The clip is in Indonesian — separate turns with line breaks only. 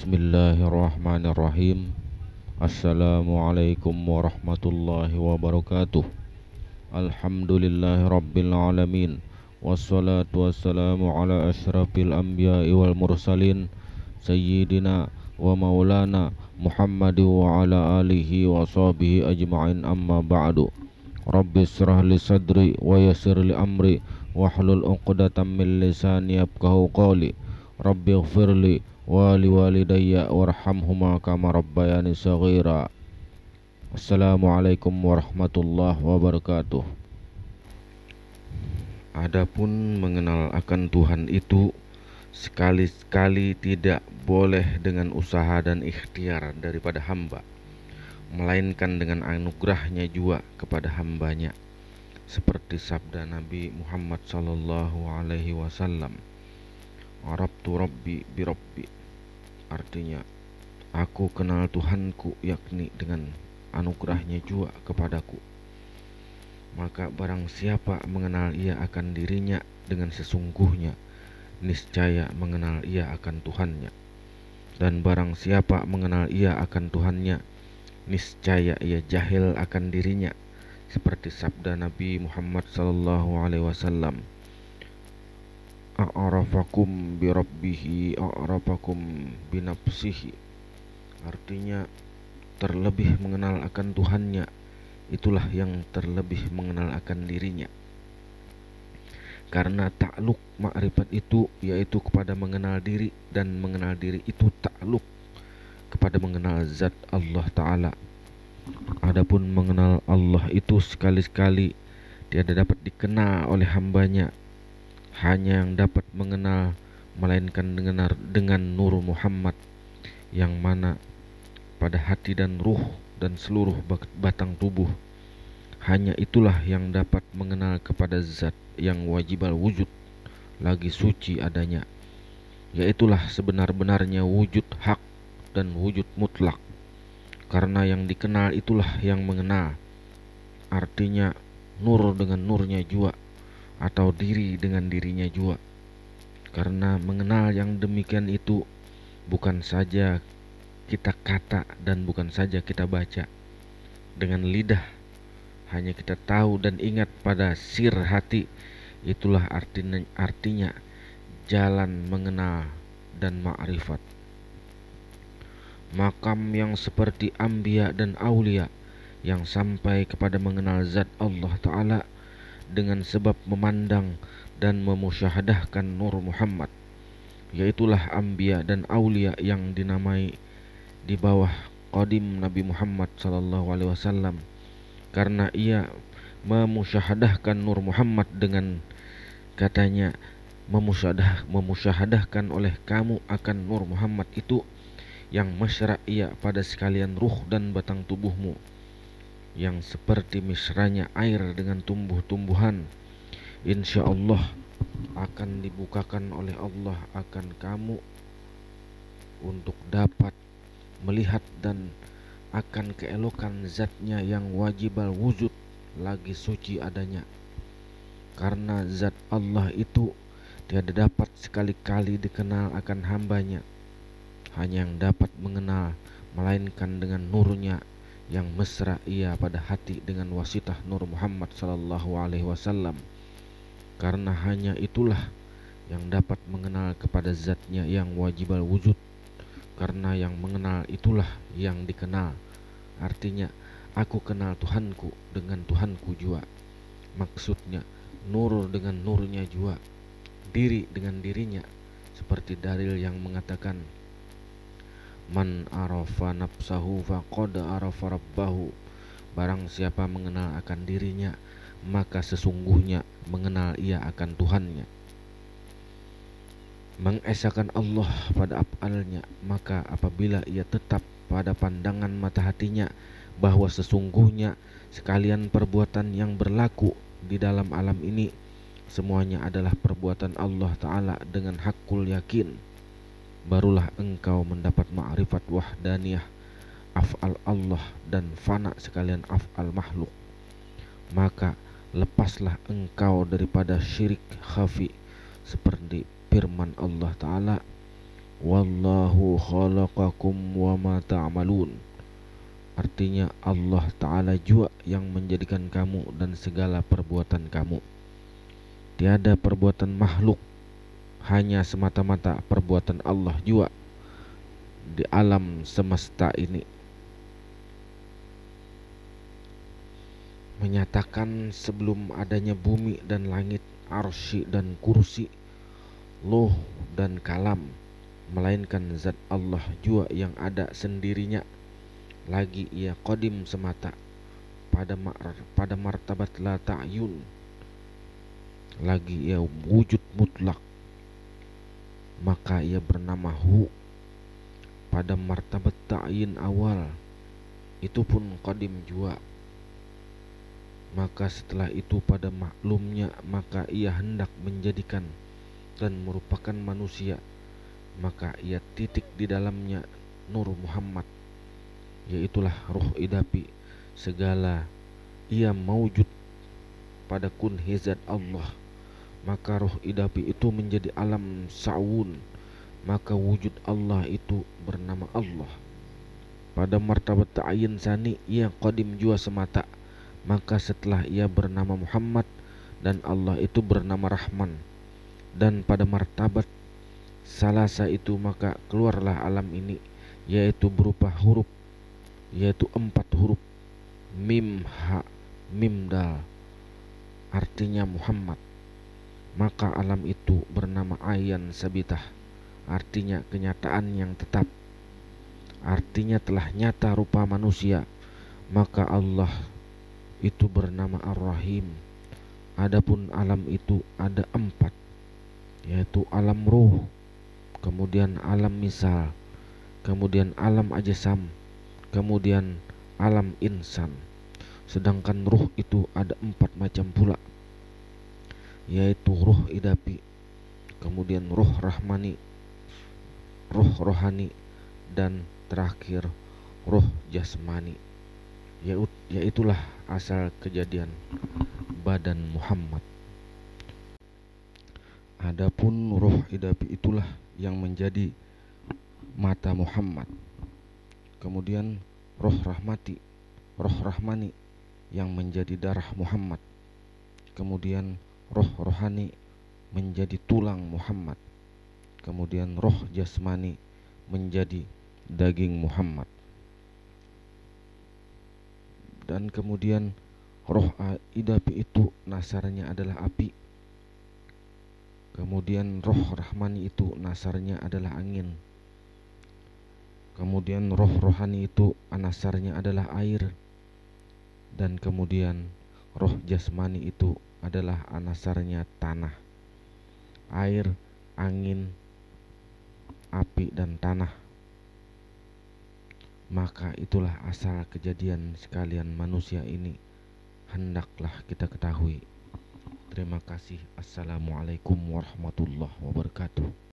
Bismillahirrahmanirrahim. Assalamualaikum warahmatullahi wabarakatuh. Alhamdulillahirabbil alamin. Wassalatu wassalamu ala asyrafil anbiya'i wal mursalin sayyidina wa maulana Muhammad wa ala alihi wa sahbihi ajma'in, amma ba'du. Rabbi israh li sadri wa yassir li amri wahlul 'uqdatam min lisani yafqahu qawli. Rabbi ighfirli wa liwalidayya warhamhuma kama rabbayani shaghira. Assalamualaikum warahmatullahi wabarakatuh. Adapun mengenal akan Tuhan itu sekali-sekali tidak boleh dengan usaha dan ikhtiar daripada hamba, melainkan dengan anugerahnya juga kepada hambanya, seperti sabda Nabi Muhammad sallallahu alaihi wasallam, Arabtu Rabbi bi Rabbi, artinya aku kenal Tuhanku, yakni dengan anugerahnya juga kepadaku. Maka barang siapa mengenal ia akan dirinya dengan sesungguhnya, niscaya mengenal ia akan Tuhannya. Dan barang siapa mengenal ia akan Tuhannya, niscaya ia jahil akan dirinya, seperti sabda Nabi Muhammad sallallahu alaihi wasallam, a'rafakum bi rabbihi a'rafakum bi nafsihi, artinya terlebih mengenal akan Tuhannya, itulah yang terlebih mengenal akan dirinya. Karena takluk makrifat itu yaitu kepada mengenal diri, dan mengenal diri itu takluk kepada mengenal zat Allah Ta'ala. Adapun mengenal Allah itu sekali-sekali tiada dapat dikenal oleh hambanya. Hanya yang dapat mengenal melainkan dengan Nur Muhammad, yang mana pada hati dan ruh dan seluruh batang tubuh, hanya itulah yang dapat mengenal kepada zat yang wajibal wujud, lagi suci adanya, yaitulah sebenar-benarnya wujud hak dan wujud mutlak. Karena yang dikenal itulah yang mengenal, artinya nur dengan nurnya jua, atau diri dengan dirinya jua. Karena mengenal yang demikian itu bukan saja kita kata dan bukan saja kita baca dengan lidah, hanya kita tahu dan ingat pada sir hati. Itulah artinya jalan mengenal dan ma'rifat. Makam yang seperti anbiya dan aulia yang sampai kepada mengenal zat Allah Ta'ala dengan sebab memandang dan memusyahadahkan Nur Muhammad, yaitulah anbiya dan aulia yang dinamai di bawah qadim Nabi Muhammad sallallahu alaihi wasallam, karena ia memusyahadahkan Nur Muhammad dengan katanya, memusyahadahkan oleh kamu akan Nur Muhammad itu yang mesra ia pada sekalian ruh dan batang tubuhmu, yang seperti mesranya air dengan tumbuh-tumbuhan. Insya Allah akan dibukakan oleh Allah akan kamu untuk dapat melihat dan akan keelokan zatnya yang wajibal wujud, lagi suci adanya. Karena zat Allah itu tiada dapat sekali-kali dikenal akan hambanya, hanya yang dapat mengenal melainkan dengan nurnya yang mesra ia pada hati dengan wasitah Nur Muhammad sallallahu alaihi wasallam. Karena hanya itulah yang dapat mengenal kepada zatnya yang wajibal wujud. Karena yang mengenal itulah yang dikenal. Artinya aku kenal Tuhanku dengan Tuhanku jua. Maksudnya nur dengan nurnya jua, diri dengan dirinya, seperti dalil yang mengatakan, man arafa nafsahu faqad arafa rabbahu, barang siapa mengenal akan dirinya, maka sesungguhnya mengenal ia akan Tuhannya. Mengesahkan Allah pada af'alnya, maka apabila ia tetap pada pandangan mata hatinya bahwa sesungguhnya sekalian perbuatan yang berlaku di dalam alam ini semuanya adalah perbuatan Allah Ta'ala dengan hakul yakin, barulah engkau mendapat ma'rifat wahdaniyah af'al Allah dan fana sekalian af'al makhluk. Maka lepaslah engkau daripada syirik khafi, seperti firman Allah Ta'ala, Wallahu khalaqakum wa ma ta'malun. Artinya Allah Ta'ala jua yang menjadikan kamu dan segala perbuatan kamu. Tiada perbuatan makhluk, hanya semata-mata perbuatan Allah jua di alam semesta ini. Menyatakan sebelum adanya bumi dan langit, arsy dan kursi, loh dan kalam, melainkan zat Allah jua yang ada sendirinya. Lagi ia qadim semata pada martabat la ta'yun. Lagi ia wujud mutlak, maka ia bernama hu. Pada martabat ta'yin awal, itu pun qadim jua. Maka setelah itu pada maklumnya, maka ia hendak menjadikan dan merupakan manusia, maka ia titik di dalamnya Nur Muhammad, yaitulah ruh idapi segala ia maujud pada kun hizat Allah. Maka ruh idapi itu menjadi alam sa'un, maka wujud Allah itu bernama Allah. Pada martabat ta'yin sani ia qadim jua semata, maka setelah ia bernama Muhammad dan Allah itu bernama Rahman. Dan pada martabat salasa itu maka keluarlah alam ini, yaitu berupa huruf, yaitu 4 huruf mim ha mim dal, artinya Muhammad. Maka alam itu bernama ayan sabitah, artinya kenyataan yang tetap, artinya telah nyata rupa manusia. Maka Allah itu bernama Ar-Rahim. Adapun alam itu ada 4, yaitu alam ruh, kemudian alam misal, kemudian alam ajasam, kemudian alam insan. Sedangkan ruh itu ada 4 macam pula, yaitu ruh idapi, kemudian ruh rahmani, ruh rohani, dan terakhir ruh jasmani. Yaitulah asal kejadian badan Muhammad. Adapun ruh idapi itulah yang menjadi mata Muhammad. Kemudian roh rahmani yang menjadi darah Muhammad. Kemudian roh rohani menjadi tulang Muhammad. Kemudian roh jasmani menjadi daging Muhammad. Dan kemudian roh idapi itu nasarnya adalah api. Kemudian roh rahmani itu nasarnya adalah angin. Kemudian roh rohani itu nasarnya adalah air. Dan kemudian roh jasmani itu adalah nasarnya tanah, air, angin, api, dan tanah. Maka itulah asal kejadian sekalian manusia ini, hendaklah kita ketahui. Terima kasih. Assalamualaikum warahmatullahi wabarakatuh.